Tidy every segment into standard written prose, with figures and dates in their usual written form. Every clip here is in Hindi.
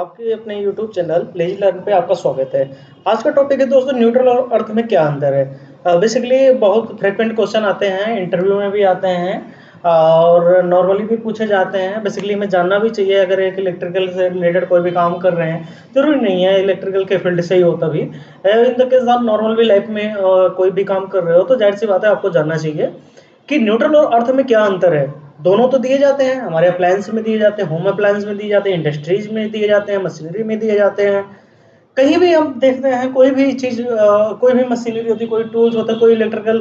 आपके अपने YouTube चैनल लेजी लर्न पे आपका स्वागत है। आज का टॉपिक है दोस्तों न्यूट्रल और अर्थ में क्या अंतर है। बेसिकली बहुत फ्रिक्वेंट क्वेश्चन आते हैं, इंटरव्यू में भी आते हैं और नॉर्मली भी पूछे जाते हैं। बेसिकली हमें जानना भी चाहिए, अगर एक इलेक्ट्रिकल से रिलेटेड कोई भी काम कर रहे हैं, जरूरी नहीं है इलेक्ट्रिकल के फील्ड से ही हो। तभी इन द केस आप नॉर्मल भी लाइफ में कोई भी काम कर रहे हो तो जाहिर सी बात है आपको जानना चाहिए कि न्यूट्रल और अर्थ में क्या अंतर है। दोनों तो दिए जाते हैं, हमारे अप्लायंस में दिए जाते हैं, होम अप्लायंस में दिए जाते हैं, इंडस्ट्रीज में दिए जाते हैं, मशीनरी में दिए जाते हैं। कहीं भी हम देखते हैं कोई भी चीज, कोई भी मशीनरी होती है, कोई टूल्स होता है, कोई इलेक्ट्रिकल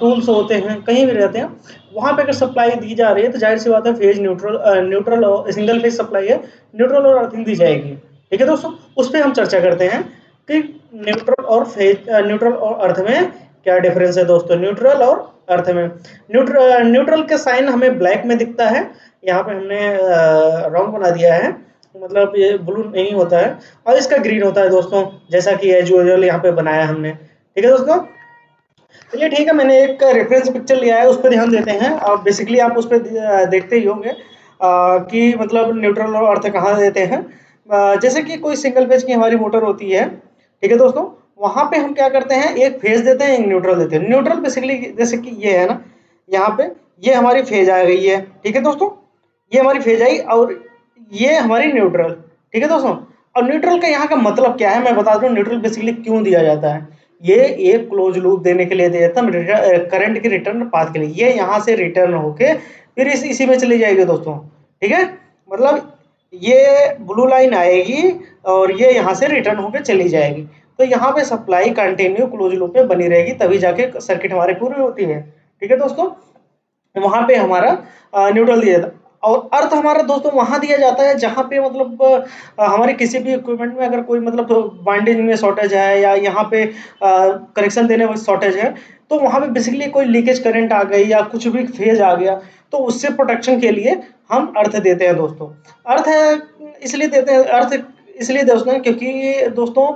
टूल्स होते हैं, कहीं भी रहते हैं, वहां पे अगर सप्लाई दी जा रही है तो जाहिर सी बात है फेज न्यूट्रल और सिंगल फेज सप्लाई है, न्यूट्रल और अर्थिंग दी जाएगी। ठीक है दोस्तों, उस पर हम चर्चा करते हैं कि न्यूट्रल और अर्थ में क्या डिफरेंस है। दोस्तों न्यूट्रल और अर्थ में, न्यूट्रल का साइन हमें ब्लैक में दिखता है। यहाँ पे हमने रॉन्ग बना दिया है, मतलब ये ब्लू नहीं होता है और इसका ग्रीन होता है दोस्तों, जैसा कि एज यूजुअल यहाँ पे बनाया हमने। ठीक है दोस्तों, चलिए ठीक है, मैंने एक रेफरेंस पिक्चर लिया है, उस पर ध्यान देते हैं। अब बेसिकली आप उस पर देखते ही होंगे कि मतलब न्यूट्रल और अर्थ कहाँ देते हैं। जैसे कि कोई सिंगल फेज की हमारी मोटर होती है, ठीक है दोस्तों, वहां पे हम क्या करते हैं, एक फेज देते हैं, एक न्यूट्रल देते हैं। न्यूट्रल बेसिकली जैसे कि ये है ना, यहाँ पे ये हमारी फेज आ गई है। ठीक है दोस्तों, ये हमारी फेज आई और ये हमारी न्यूट्रल। ठीक है दोस्तों, और न्यूट्रल का यहाँ का मतलब क्या है मैं बता दूं, न्यूट्रल बेसिकली क्यों दिया जाता है। ये एक क्लोज लूप देने के लिए दिया जाता है, करंट के रिटर्न पाथ के लिए। ये यहाँ से रिटर्न होके फिर इसी में चली जाएगी दोस्तों। ठीक है, मतलब ये ब्लू लाइन आएगी और ये यहाँ से रिटर्न होके चली जाएगी, तो यहाँ पे सप्लाई कंटिन्यू क्लोज लूप में बनी रहेगी, तभी जाके सर्किट हमारी पूरी होती है। ठीक है दोस्तों, वहां पे हमारा न्यूट्रल दिया जाता है। और अर्थ हमारा दोस्तों वहां दिया जाता है जहां पे मतलब हमारे किसी भी इक्विपमेंट में अगर कोई मतलब बाइंडिंग में शॉर्टेज है या यहाँ पे करेक्शन देने में शॉर्टेज है, तो वहां पे बेसिकली कोई लीकेज करंट आ गई या कुछ भी फेज आ गया, तो उससे प्रोटेक्शन के लिए हम अर्थ देते हैं दोस्तों। अर्थ इसलिए देते हैं, अर्थ इसलिए दोस्तों क्योंकि दोस्तों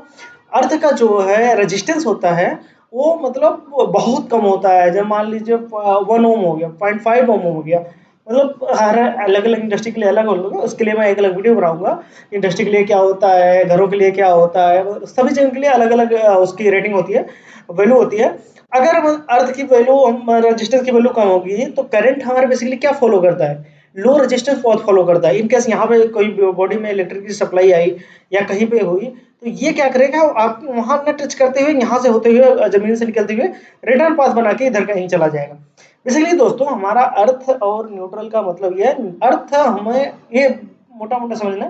अर्थ का जो है रेजिस्टेंस होता है वो मतलब वो बहुत कम होता है। जब मान लीजिए 1 ओम हो गया, 0.5 ओम हो गया, मतलब हर अलग अलग इंडस्ट्री के लिए अलग होगा, उसके लिए मैं एक अलग वीडियो बनाऊंगा। इंडस्ट्री के लिए क्या होता है, घरों के लिए क्या होता है, सभी जगह के लिए अलग अलग उसकी रेटिंग होती है, वैल्यू होती है। अगर अर्थ की वैल्यू, रेजिस्टेंस की वैल्यू कम होगी तो करंट हमारे बेसिकली क्या फॉलो करता है, लो रेजिस्टेंस बहुत फॉलो करता है। इनकेस यहाँ पे कोई बॉडी में इलेक्ट्रिक की सप्लाई आई या कहीं पे हुई, तो ये क्या करेगा, आप वहां न टच करते हुए, यहाँ से होते हुए, जमीन से निकलते हुए रिटर्न पाथ बना के इधर कहीं चला जाएगा। बेसिकली दोस्तों हमारा अर्थ और न्यूट्रल का मतलब ये है, अर्थ हमें ये मोटा मोटा समझना,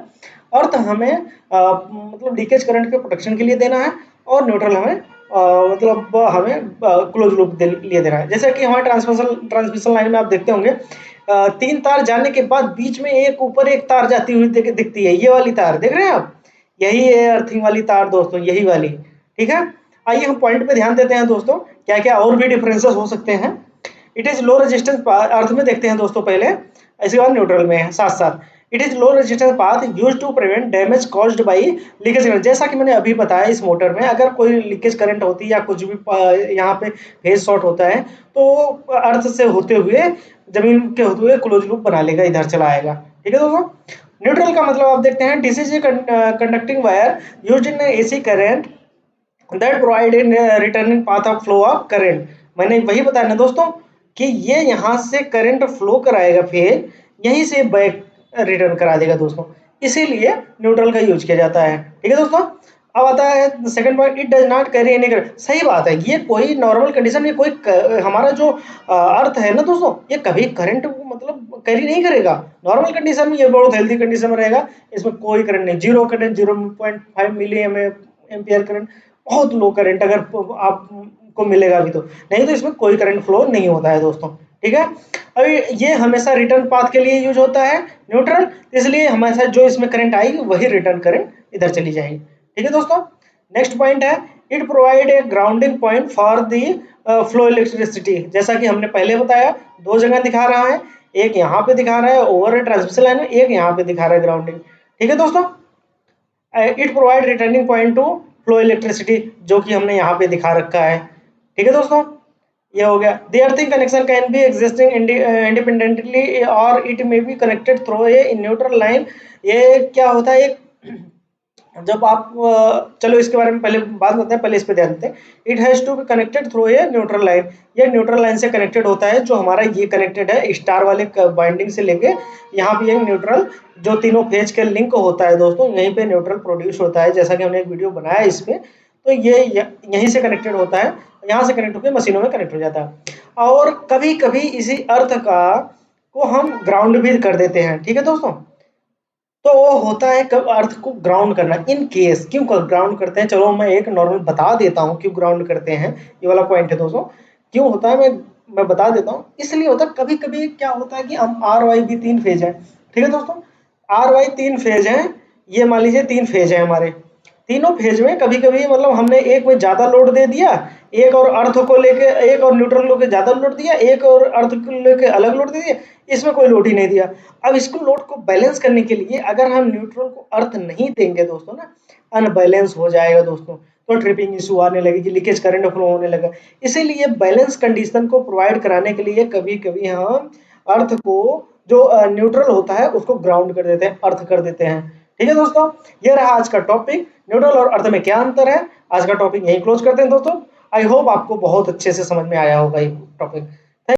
अर्थ हमें मतलब लीकेज करंट के प्रोटेक्शन के लिए देना है और न्यूट्रल हमें मतलब हमें क्लोज लूप लिए देना है। जैसे कि हमारे ट्रांसमिशन लाइन में आप देखते होंगे, 3 तार जाने के बाद बीच में एक ऊपर एक तार जाती हुई दिखती है, ये वाली तार देख रहे हैं आप, यही है अर्थिंग वाली तार दोस्तों, यही वाली। ठीक है, आइए हम पॉइंट पे ध्यान देते हैं दोस्तों, क्या क्या और भी डिफरेंसेस हो सकते हैं। इट इज लो रेजिस्टेंस अर्थ में देखते हैं दोस्तों पहले, ऐसे बाद न्यूट्रल में साथ साथ। It is low resistance path use to prevent damage caused by leakage current. जैसा कि मैंने अभी बताया, इस मोटर में अगर कोई लीकेज करंट होती है या कुछ भी यहाँ पे फेज शॉर्ट होता है, तो अर्थ से होते हुए, जमीन के होते हुए क्लोज लूप बना लेगा, इधर चला आएगा। ठीक है दोस्तों, न्यूट्रल का मतलब आप देखते हैं, DC conducting wire used in AC current that provide in returning path of flow of current. मैंने वही बताया ना दोस्तों कि ये यहाँ से करंट फ्लो कराएगा, फिर यहीं से बैक रिटर्न करा देगा दोस्तों, इसीलिए न्यूट्रल का यूज किया जाता है। ठीक है दोस्तों, अब आता है second point, it does not carry any current. सही बात है, ये कोई नॉर्मल कंडीशन में कोई हमारा जो अर्थ है ना दोस्तों, ये कभी करंट मतलब कैरी नहीं करेगा। नॉर्मल कंडीशन में ये बहुत हेल्दी कंडीशन में रहेगा, इसमें कोई करंट नहीं, zero current, 0.5 milli ampere current, बहुत लो करंट अगर आपको मिलेगा भी तो, नहीं तो इसमें कोई करंट फ्लो नहीं होता है दोस्तों। ठीक है, अभी ये हमेशा रिटर्न पाथ के लिए यूज होता है न्यूट्रल, इसलिए हमेशा जो इसमें करंट आएगी वही रिटर्न करंट इधर चली जाएगी। ठीक है दोस्तों, नेक्स्ट पॉइंट है, it provide a grounding point for the flow electricity. जैसा कि हमने पहले बताया, 2 जगह दिखा रहा है, एक यहाँ पे दिखा रहा है ओवर ट्रांसमिशन लाइन में, एक यहाँ पे दिखा रहा है ग्राउंडिंग। ठीक है दोस्तों, it provide returning point two flow electricity, जो कि हमने यहाँ पे दिखा रखा है। ठीक है दोस्तों, ये हो गया। The earthing connection can be existing independently और it may be connected through a neutral line. ये क्या होता है, एक जब आप चलो इसके बारे में पहले बात करते हैं, पहले इस पे ध्यान देते हैं। It has to be connected through a neutral line. ये न्यूट्रल लाइन से कनेक्टेड होता है, जो हमारा ये कनेक्टेड है स्टार वाले बाइंडिंग से लेके यहाँ पे एक न्यूट्रल, जो तीनों फेज के लिंक होता है दोस्तों, यहीं पे न्यूट्रल प्रोड्यूस होता है, जैसा कि हमने एक वीडियो बनाया है इसमें। तो ये यहीं से कनेक्टेड होता है, यहाँ से कनेक्ट होकर मशीनों में कनेक्ट हो जाता है। और कभी कभी इसी अर्थ का को हम ग्राउंड भी कर देते हैं, ठीक है दोस्तों। तो वो होता है कब अर्थ को ग्राउंड करना, इन केस क्यों ग्राउंड करते हैं, चलो मैं एक नॉर्मल बता देता हूँ क्यों ग्राउंड करते हैं। ये वाला पॉइंट है दोस्तों, क्यों होता है मैं बता देता हूँ। इसलिए होता है, कभी कभी क्या होता है कि हम आर वाई भी 3 फेज है, ठीक है दोस्तों। आर वाई 3 फेज है, ये मान लीजिए 3 फेज है हमारे। तीनों फेज में कभी कभी मतलब हमने एक में ज्यादा लोड दे दिया, एक और अर्थ को लेके, एक और न्यूट्रल को लेके ज्यादा लोड दिया, एक और अर्थ को लेके अलग लोड दे दिया, इसमें कोई लोड ही नहीं दिया। अब इसको लोड को बैलेंस करने के लिए अगर हम न्यूट्रल को अर्थ नहीं देंगे दोस्तों ना, अनबैलेंस हो जाएगा दोस्तों, तो ट्रिपिंग इशू आने लगेगी, लीकेज करंट फ्लो होने लगा। इसीलिए बैलेंस कंडीशन को प्रोवाइड कराने के लिए कभी कभी हम अर्थ को, जो न्यूट्रल होता है उसको ग्राउंड कर देते हैं, अर्थ कर देते हैं, ठीक है दोस्तों। ये रहा आज का टॉपिक, न्यूट्रल और अर्थ में क्या अंतर है। आज का टॉपिक यही क्लोज करते हैं दोस्तों। आई होप आपको बहुत अच्छे से समझ में आया होगा ये टॉपिक।